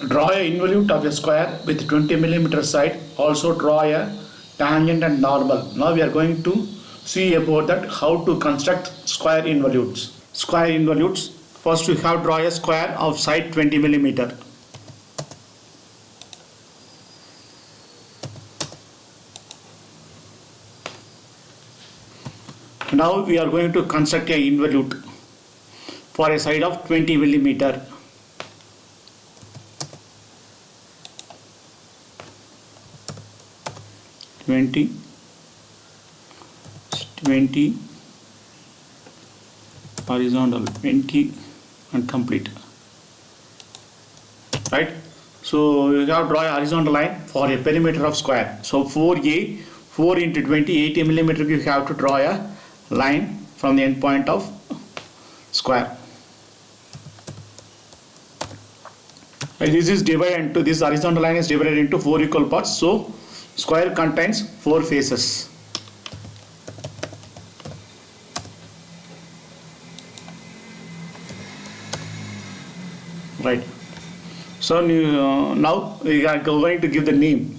Draw a involute of a square with 20 millimeter side. Also draw a tangent and normal. Now we are going to see about that how to construct square involutes. Square involutes. First we have draw a square of side 20 millimeter. Now we are going to construct a involute for a side of 20 millimeter. Twenty horizontal 20 and complete, right? So you have to draw a horizontal line for a perimeter of square. So 4a 4 into 20 80 millimeter you have to draw a line from the end point of square. And this is divided into, this horizontal line is divided into 4 equal parts. So square contains 4 faces. Right. So now we are going to give the name.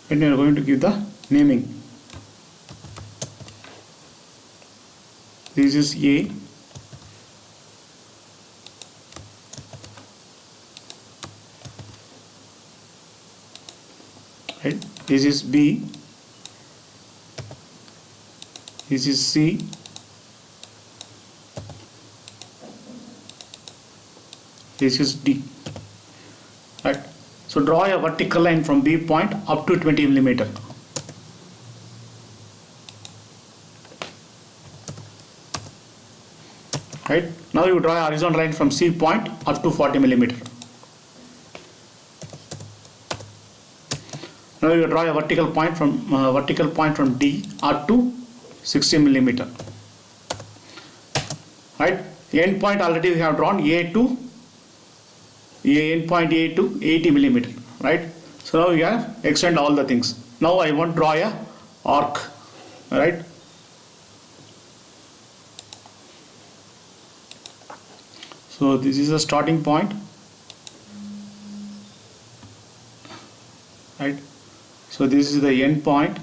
And we are going to give the naming. This is A, right? This is B, this is C, this is D, right? So draw a vertical line from B point up to 20 millimeter. Right? Now you draw a horizontal line from C point up to 40 millimeter. Now you draw a vertical point from D up to 60 millimeter. Right? End point already we have drawn end point A to 80 millimeter. Right? So now we have extend all the things. Now I want to draw a arc. Right? So this is a starting point, right? So this is the end point,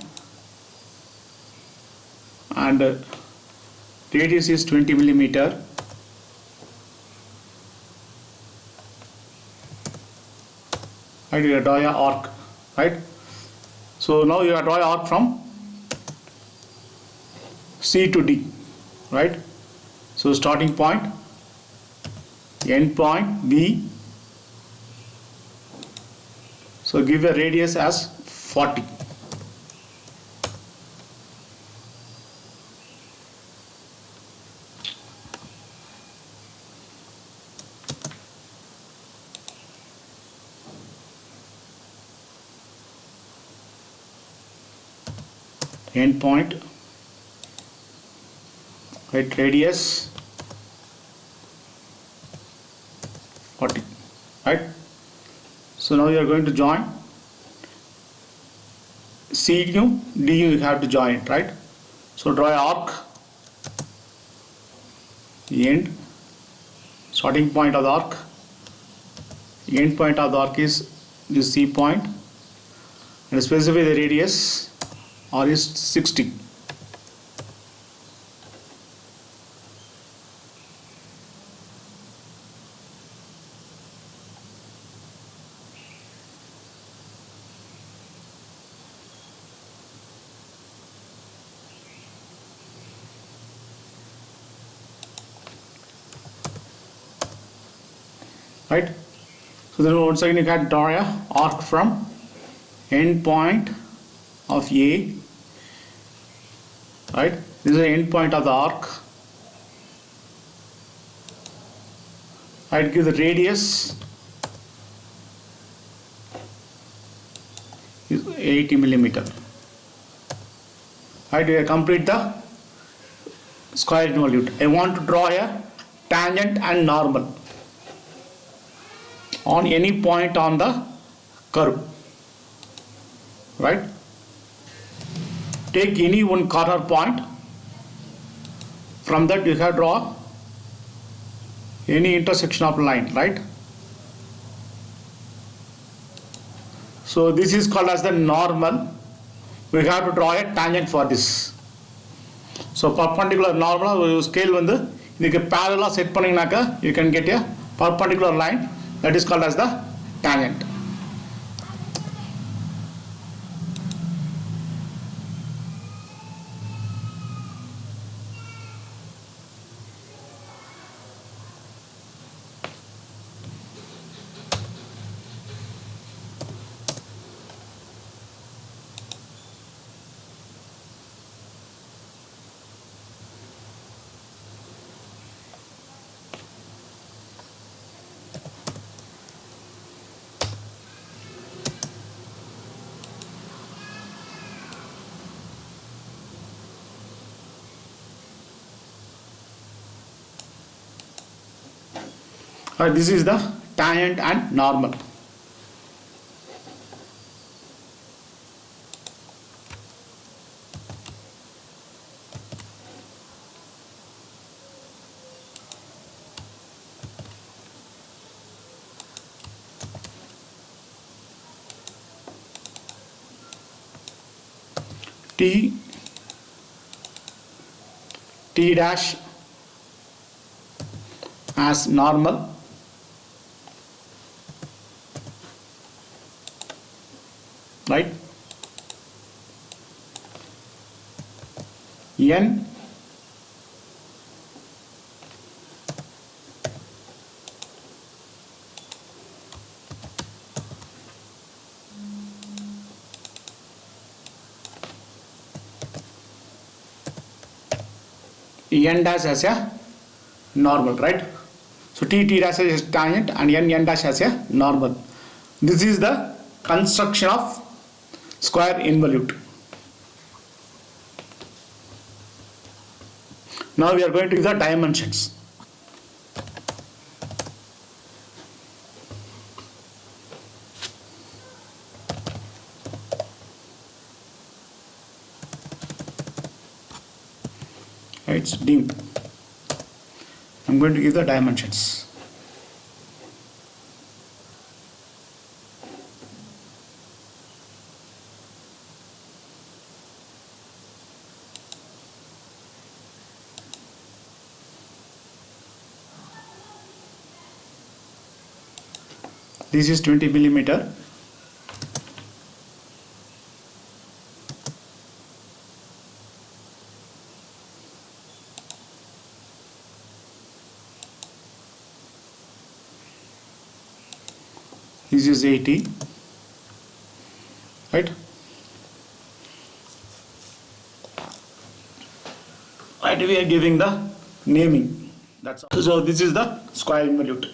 and radius is 20 millimeter. Right, you draw a arc, right? So now you draw a arc from C to D, right? So starting point, end point B. So give a radius as 40. End point, right, radius 40, right? So now you are going to join C to D, you have to join it, right? So draw an arc, end, starting point of the arc, end point of the arc is this C point, and specify the radius R is 60. Right? So then once again you can draw a arc from end point of A, right? This is the end point of the arc. Right, give the radius is 80 millimeter. Right, we complete the square involute. I want to draw a tangent and normal on any point on the curve, right? Take any one corner point. From that you have draw any intersection of line, right? So this is called as the normal. We have to draw a tangent for this. So perpendicular normal scale வந்து இதுக்கு parallel set பண்ணீங்கனாக்க you can get a perpendicular line that is called as the tangent. This is the tangent and normal. T dash as normal, right? N N dash as a normal, right? So T dash as a tangent and N dash as a normal. This is the construction of square involute. Now we are going to give the dimensions. It's dim. I'm going to give the dimensions. This is 20 millimeter. This is 80, right? Right, we are giving the naming. That's all. So this is the square involute.